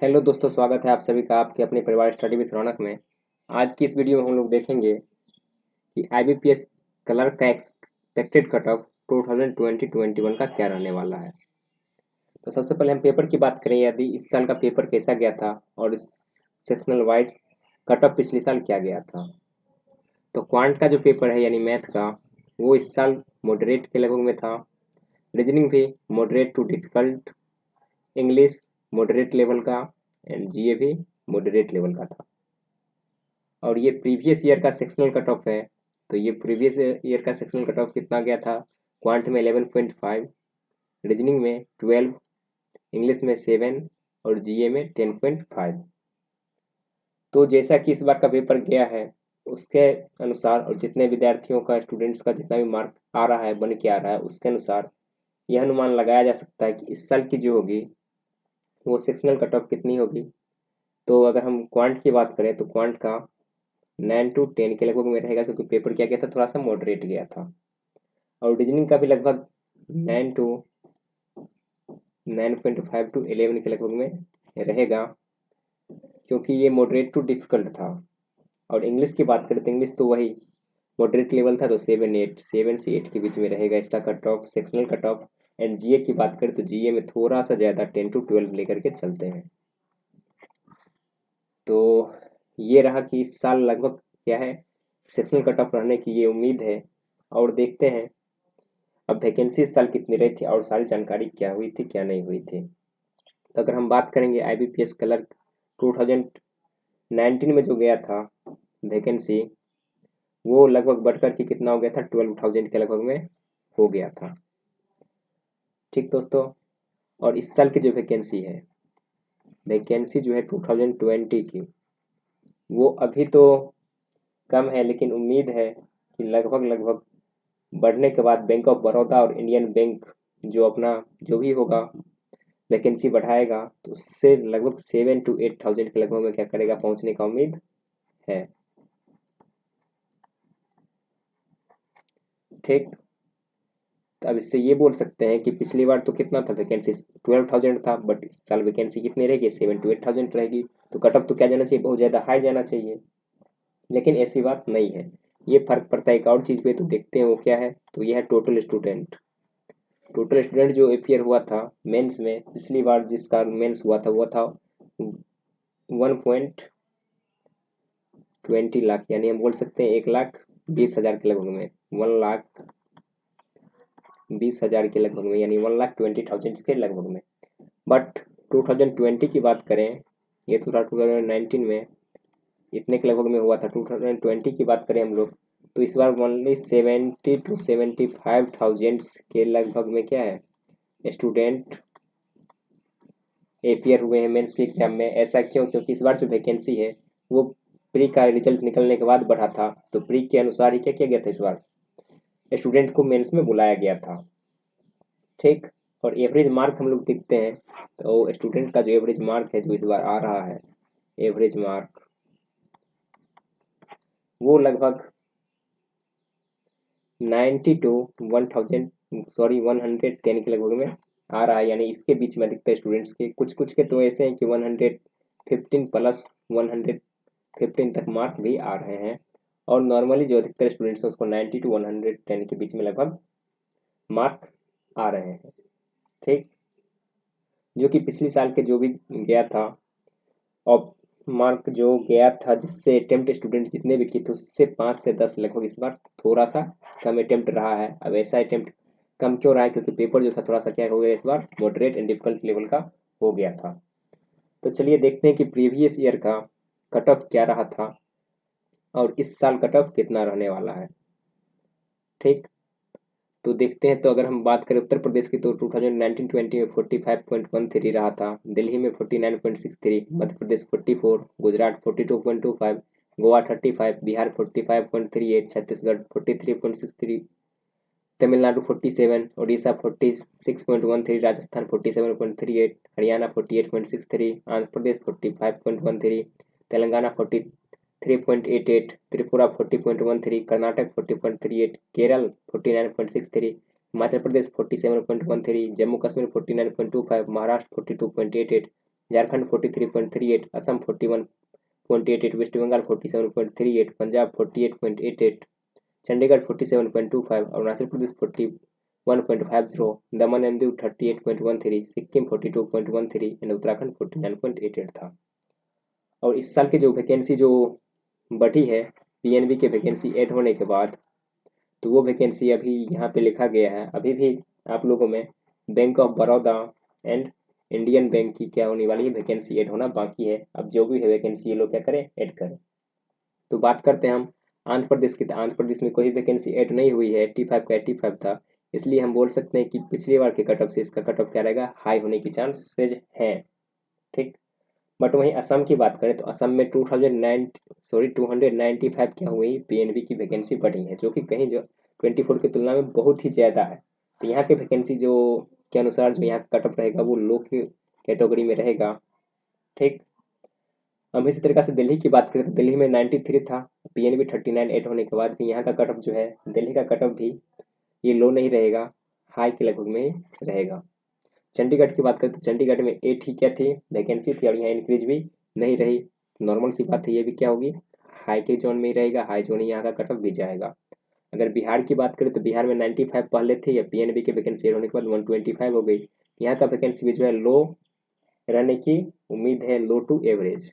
Hello दोस्तों, स्वागत है आप सभी का आपके अपने परिवार स्टडी विद रौनक में। आज की इस वीडियो में हम लोग देखेंगे कि आईबीपीएस क्लर्क का एक्सपेक्टेड कट ऑफ 2020-21 का क्या रहने वाला है। तो सबसे पहले हम पेपर की बात करें, यदि इस साल का पेपर कैसा गया था और इस सेक्शनल वाइज कट ऑफ पिछले साल क्या गया था। तो क्वांट का जो पेपर है यानी मैथ का, वो इस साल मॉडरेट के लगभग में था। रीजनिंग भी moderate to difficult, English moderate level का एंड जीए भी मॉडरेट लेवल का था। और ये प्रीवियस ईयर का सेक्शनल कट ऑफ है। तो ये प्रीवियस ईयर का सेक्शनल कट ऑफ कितना गया था। क्वांट में 11.5, रीजनिंग में 12, इंग्लिश में 7 और जीए में 10.5। तो जैसा कि इस बार का पेपर गया है उसके अनुसार और जितने विद्यार्थियों का स्टूडेंट्स का जितना भी मार्क आ रहा है बन के आ रहा है उसके अनुसार यह अनुमान लगाया जा सकता है कि इस साल की जो होगी वो सेक्शनल कट ऑफ कितनी होगी। तो अगर हम क्वांट की बात करें तो क्वांट का 9 to 10 के लगभग में रहेगा, क्योंकि पेपर क्या गया था, थोड़ा सा मॉडरेट गया था। और रीजनिंग का भी लगभग 9.5 to 11 के लगभग में रहेगा, क्योंकि ये मॉडरेट टू डिफिकल्ट था। और इंग्लिश की बात करें तो इंग्लिश तो वही मॉडरेट लेवल था, तो 7 से 8 के बीच में रहेगा इसका cut off, sectional cut off. And GA की बात करें तो जीए में थोड़ा सा ज़्यादा 10 to 12 लेकर के चलते हैं। तो ये रहा कि इस साल लगभग क्या है, सेक्शनल कट ऑफ रहने की ये उम्मीद है। और देखते हैं अब वैकेंसी इस साल कितनी रही थी और सारी जानकारी क्या हुई थी क्या नहीं हुई थी। तो अगर हम बात करेंगे आईबीपीएस क्लर्क 2019 में जो गया था वैकेंसी, वो लगभग बढ़कर के कितना हो गया था, 12,000 के लगभग में हो गया था। ठीक दोस्तों, और इस साल की जो वैकेंसी है, वैकेंसी जो है 2020 की, वो अभी तो कम है, लेकिन उम्मीद है कि लगभग लगभग बढ़ने के बाद बैंक ऑफ बड़ौदा और इंडियन बैंक जो अपना जो भी होगा वैकेंसी बढ़ाएगा, तो उससे लगभग 7 to 8,000 के लगभग में क्या करेगा, पहुंचने का उम्मीद है। ठीक, तो अब इससे ये बोल सकते हैं कि पिछली बार तो कितना था वैकेंसी, 12,000 था, बट इस साल वैकेंसी कितनी रहेगी, 7 to 8,000 रहेगी। तो कट ऑफ तो क्या जाना चाहिए, बहुत ज़्यादा हाई जाना चाहिए, लेकिन ऐसी बात नहीं है। ये फर्क पड़ता है एक और चीज़ पे, तो देखते हैं वो क्या है। तो ये है टोटल स्टूडेंट। टोटल स्टूडेंट जो अपियर हुआ था मेंस में, पिछली बार जिसका मेंस हुआ था वो था 1.20 लाख, यानी हम बोल सकते हैं 1,20,000 के लगभग में, 1,20,000 के लगभग में, यानी 1,20,000 के लगभग में। बट 2020 की बात करें, ये तो 2019 में इतने के लगभग में हुआ था। 2020 की बात करें हम लोग, तो इस बार ओनली 70 to 75,000 के लगभग में क्या है, स्टूडेंट अपियर हुए हैं मेंस के एग्जाम में। ऐसा क्यों, क्योंकि इस बार जो वैकेंसी है वो प्री का रिजल्ट निकलने के बाद बढ़ा था, तो प्री के अनुसार ही क्या किया गया था, इस बार स्टूडेंट को मेंस में बुलाया गया था। ठीक, और एवरेज मार्क हम लोग देखते हैं, तो स्टूडेंट का जो एवरेज मार्क है जो इस बार आ रहा है, एवरेज मार्क वो लगभग 110 के लगभग में आ रहा है। यानी इसके बीच में अधिकतर स्टूडेंट्स के, कुछ कुछ के तो ऐसे हैं कि 115 प्लस 115 तक मार्क भी आ रहे हैं। और नॉर्मली जो अधिकतर स्टूडेंट्स हैं उसको 90 to 110 के बीच में लगभग मार्क आ रहे हैं। ठीक, जो कि पिछले साल के जो भी गया था, और मार्क जो गया था जिससे अटेम्प्ट स्टूडेंट जितने भी किए थे उससे 5 से 10 लगभग इस बार थोड़ा सा कम अटेम्प्ट रहा है। अब ऐसा अटेम्प्ट कम क्यों रहा है, क्योंकि पेपर जो था थोड़ा सा क्या हो गया, इस बार मॉडरेट एंड डिफिकल्ट लेवल का हो गया था। तो चलिए देखते हैं कि प्रीवियस ईयर का कट ऑफ क्या रहा था और इस साल कट ऑफ कितना रहने वाला है। ठीक, तो देखते हैं। तो अगर हम बात करें उत्तर प्रदेश की, तो 2019-20 में 45.13 रहा था, दिल्ली में 49.63, Madhya Pradesh 44, Gujarat 42.25, Goa 35, Bihar 45.38, Chhattisgarh 43.63, Tamil Nadu 47, Orissa 46.13, Rajasthan 47.38, Haryana 48.63, Andhra Pradesh 45.13, Telangana 43.88, Tripura 40.13, Karnataka 40.38, Kerala 49.63, Himachal Pradesh 47.13, Jammu Kashmir 49.25, Maharashtra 42.88, Jharkhand 43.38, Assam 41.88, waste Bengal 47.38, Punjab 48.88, Chandigarh 47.25, Arunachal Pradesh 41.50, Daman and Diu 38.13, Sikkim 42.13 and Uttarakhand 49.88 था। और इस साल की जो वैकेंसी जो बढ़ी है पीएनबी के वैकेंसी ऐड होने के बाद, तो वो वैकेंसी अभी यहाँ पे लिखा गया है। अभी भी आप लोगों में bank of Baroda and Indian bank की क्या होने वाली है, वैकेंसी ऐड होना बाकी है। अब जो भी है वैकेंसी ये लोग क्या करें, ऐड करें। तो बात करते हैं हम आंध्र प्रदेश की। आंध्र प्रदेश में कोई वैकेंसी ऐड नहीं हुई है, 85 का 85 था, इसलिए हम बोल सकते हैं कि पिछली बार के कटअप से इसका कटअप क्या रहेगा, हाई होने की चांसेज हैं। ठीक, बट वहीं असम की बात करें तो असम में 295 क्या हुई, पीएनबी की वैकेंसी बढ़ी है, जो कि कहीं जो 24 की तुलना में बहुत ही ज़्यादा है। तो यहाँ के वैकेंसी जो के अनुसार जो यहाँ का कटअप रहेगा वो लो की कैटेगरी में रहेगा। ठीक, हम इसी तरीके से दिल्ली की बात करें तो दिल्ली में 93 था, पीएनबी 39 ऐड होने के बाद भी यहाँ का कटअप जो है, दिल्ली का कटअप भी ये लो नहीं रहेगा, हाई के लगभग में रहेगा। चंडीगढ़ की बात करें तो चंडीगढ़ में 8 ही क्या थी, वैकेंसी थी, और यहाँ इंक्रीज भी नहीं रही। नॉर्मल सी बात है, ये भी क्या होगी, हाई के जोन में ही रहेगा, हाई जोन ही यहाँ का कटअप भी जाएगा। अगर बिहार की बात करें तो बिहार में 95 पहले थी, या पीएनबी की वैकेंसी होने के बाद 125 हो गई। यहाँ का वैकेंसी भी जो है लो रहने की उम्मीद है, लो टू एवरेज।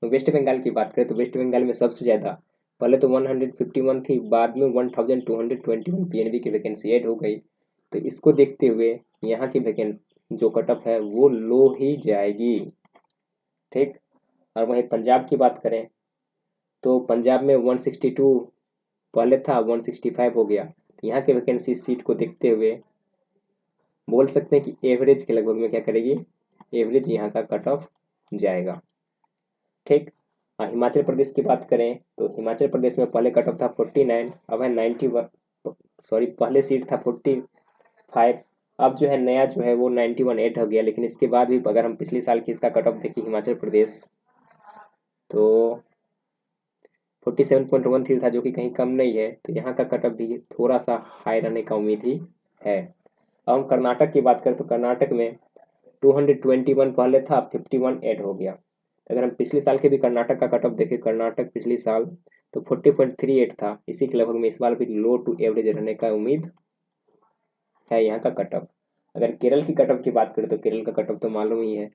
वेस्ट बंगाल की बात करें तो वेस्ट बंगाल में सबसे ज़्यादा, पहले तो 151 थी, बाद में 1221 पीएनबी की वैकेंसी ऐड हो गई। तो इसको देखते हुए यहाँ की वैकेंसी जो कटअप है वो लो ही जाएगी। ठीक, और वहीं पंजाब की बात करें तो पंजाब में 162 पहले था, 165 हो गया। तो यहाँ की वैकेंसी सीट को देखते हुए बोल सकते हैं कि एवरेज के लगभग में क्या करेगी, एवरेज यहाँ का कट ऑफ जाएगा। ठीक, हिमाचल प्रदेश की बात करें तो हिमाचल प्रदेश में पहले कट ऑफ था 49, अब है 91, सॉरी पहले सीट था 45, अब जो है नया जो है वो 91 8 हो गया। लेकिन इसके बाद भी अगर हम पिछले साल की इसका कट ऑफ देखिए हिमाचल प्रदेश तो 47.13 था, जो कि कहीं कम नहीं है। तो यहाँ का कट ऑफ भी थोड़ा सा हाई रहने का उम्मीद ही है। अब हम कर्नाटक की बात करें तो कर्नाटक में 221 पहले था, 51 ऐड हो गया। अगर हम पिछले साल के भी कर्नाटक का कट ऑफ देखें, कर्नाटक पिछले साल तो 40.38 था, इसी के लगभग में इस बार भी लो टू एवरेज रहने का उम्मीद है यहाँ का कट ऑफ। अगर केरल की कट ऑफ की बात करें तो केरल का कट ऑफ तो मालूम ही है,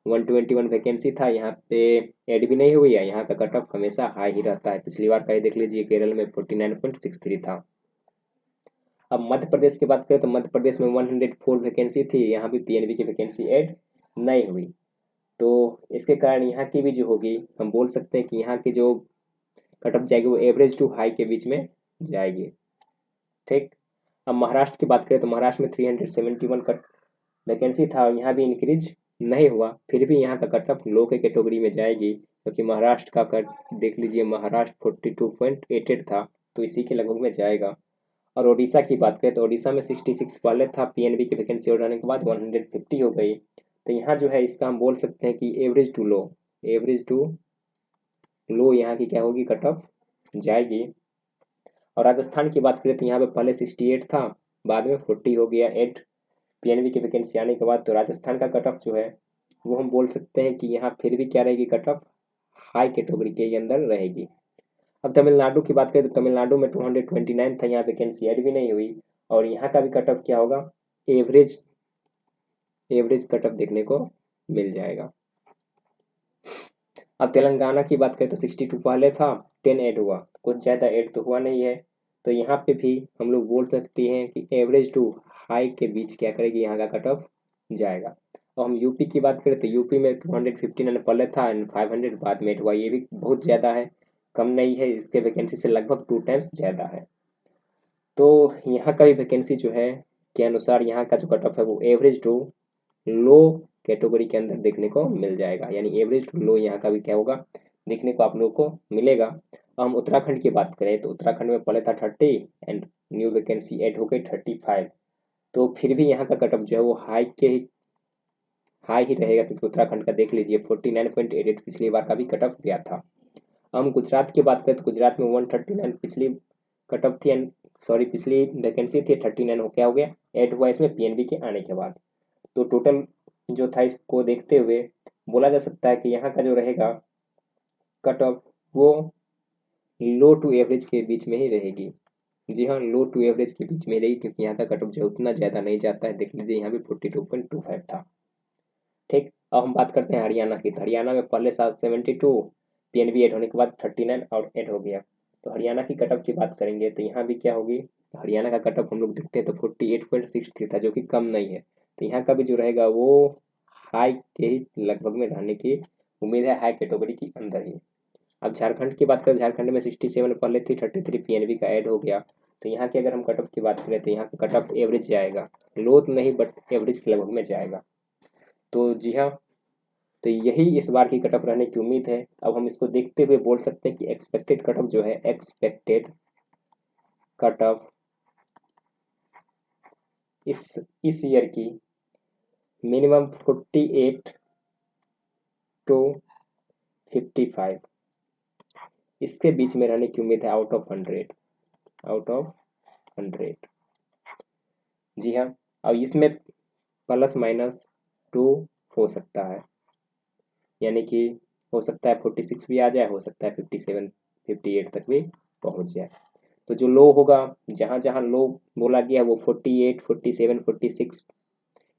121 वैकेंसी था, यहाँ पे ऐड भी नहीं हुई है, यहाँ का कट ऑफ हमेशा हाई ही रहता है। पिछली बार का ही देख लीजिए, केरल में 49.63 था। अब मध्य प्रदेश की बात करें तो मध्य प्रदेश में 104 वैकेंसी थी, यहाँ भी पीएनबी की वैकेंसी ऐड नहीं हुई। तो इसके कारण यहाँ की भी जो होगी, हम बोल सकते हैं कि यहाँ की जो कट ऑफ जाएगी वो एवरेज टू हाई के बीच में जाएगी। ठीक, अब महाराष्ट्र की बात करें तो महाराष्ट्र में 371 कट वैकेंसी था, और यहाँ भी इंक्रीज नहीं हुआ, फिर भी यहाँ का कट ऑफ लो के कैटेगरी में जाएगी, क्योंकि महाराष्ट्र का कट देख लीजिए, महाराष्ट्र 42.88 था, तो इसी के लगभग में जाएगा। और ओडिशा की बात करें तो ओडिशा में 66 पहले था, पीएनबी की वैकेंसी उठाने के बाद 150 हो गई। तो यहाँ जो है इसका हम बोल सकते हैं कि average to low, average to low यहाँ की क्या होगी, कट ऑफ जाएगी। और राजस्थान की बात करें तो यहाँ पे पहले 68 था, बाद में 40 हो गया 8 पीएनबी की वैकेंसी आने के बाद। तो राजस्थान का कट ऑफ जो है वो हम बोल सकते हैं कि यहाँ फिर भी क्या रहेगी, कट ऑफ हाई कैटेगरी के अंदर रहेगी। अब तमिलनाडु की बात करें तो तमिलनाडु में 229 था, यहाँ वैकेंसी ऐड भी नहीं हुई, और यहाँ का भी कट ऑफ क्या होगा, एवरेज एवरेज कट ऑफ देखने को मिल जाएगा। अब तेलंगाना की बात करें तो 62 पहले था, 10 ऐड हुआ, कुछ ज़्यादा ऐड तो हुआ नहीं है। तो यहाँ पे भी हम लोग बोल सकते हैं कि एवरेज टू हाई के बीच क्या करेगी, यहाँ का कट ऑफ जाएगा। और हम यूपी की बात करें तो यूपी में 259 पहले था एंड 500 बाद में ऐड हुआ, ये भी बहुत ज़्यादा है, कम नहीं है, इसके वैकेंसी से लगभग 2 टाइम्स ज़्यादा है। तो यहाँ का भी वैकेंसी जो है के अनुसार यहाँ का जो कट ऑफ है वो एवरेज टू लो कैटेगरी के अंदर देखने को मिल जाएगा, यानी एवरेज टू लो यहाँ का भी क्या होगा, देखने को आप लोगों को मिलेगा। हम उत्तराखंड की बात करें तो उत्तराखंड में पहले था 30 एंड न्यू वैकेंसी ऐड हो गई 35। तो फिर भी यहाँ का कटअप जो है वो हाई ही रहेगा, क्योंकि उत्तराखंड का देख लीजिए 49.88 पिछली बार का भी कटअप गया था। हम गुजरात की बात करें तो गुजरात में 139 पिछली कटअप थी, सॉरी पिछली वैकेंसी थी, 39 हो क्या हो गया, ऐड हुआ इसमें पीएनबी के आने के बाद। तो टोटल जो था इसको देखते हुए बोला जा सकता है कि यहाँ का जो रहेगा कट ऑफ वो लो टू एवरेज के बीच में ही रहेगी। जी हाँ, लो टू एवरेज के बीच में रहेगी, क्योंकि यहाँ का कट ऑफ जो उतना ज़्यादा नहीं जाता है। देख लीजिए यहाँ भी 42.25 था। ठीक, अब हम बात करते हैं हरियाणा की। तो हरियाणा में पहले साल 72, पीएनबी ऐड होने के बाद 39 और ऐड हो गया। तो हरियाणा की कट ऑफ की बात करेंगे तो यहाँ भी क्या होगी, हरियाणा का कट ऑफ हम लोग देखते हैं तो 48.63 था, जो कि कम नहीं है। तो यहाँ का भी जो रहेगा वो हाई के ही लगभग में रहने की उम्मीद है, हाई कैटेगरी के अंदर ही। अब झारखंड की बात करें, झारखंड में 67 पहले थी, 33 पीएनबी का ऐड हो गया। तो यहाँ की अगर हम कट ऑफ की बात करें तो यहाँ का कट ऑफ एवरेज जाएगा, लो तो नहीं बट एवरेज के लगभग में जाएगा। तो जी हाँ, तो यही इस बार की कट ऑफ रहने की उम्मीद है। अब हम इसको देखते हुए बोल सकते हैं कि एक्सपेक्टेड कट ऑफ जो है, एक्सपेक्टेड कट ऑफ इस ईयर की मिनिमम 48 टू 55 इसके बीच में रहने की उम्मीद है, आउट ऑफ 100, आउट ऑफ 100। जी हाँ, अब इसमें प्लस माइनस 2 हो सकता है, यानी कि हो सकता है 46 भी आ जाए, हो सकता है 57 58 तक भी पहुंच जाए। तो जो लो होगा, जहाँ जहाँ लो बोला गया वो 48 47 46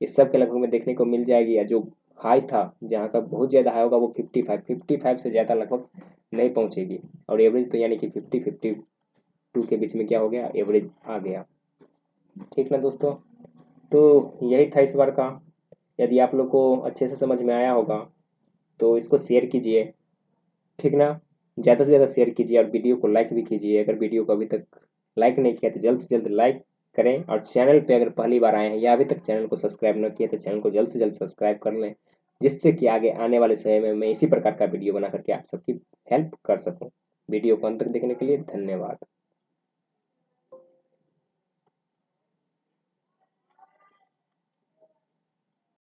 इस सब के लगभग में देखने को मिल जाएगी। या जो हाई था, जहाँ का बहुत ज़्यादा हाई होगा वो 55 से ज़्यादा लगभग नहीं पहुँचेगी। और एवरेज तो यानी कि 52 के बीच में क्या हो गया, एवरेज आ गया। ठीक ना दोस्तों, तो यही था इस बार का। यदि आप लोग को अच्छे से समझ में आया होगा तो इसको शेयर कीजिए, ठीक ना, ज़्यादा से ज़्यादा शेयर कीजिए और वीडियो को लाइक भी कीजिए। अगर वीडियो को अभी तक लाइक नहीं किया तो जल्द से जल्द लाइक करें, और चैनल पे अगर पहली बार आए हैं या अभी तक चैनल को सब्सक्राइब न किया तो चैनल को जल्द से जल्द सब्सक्राइब कर लें, जिससे कि आगे आने वाले समय में मैं इसी प्रकार का वीडियो बना करके आप सबकी हेल्प कर सकूँ। वीडियो को अंत तक देखने के लिए धन्यवाद।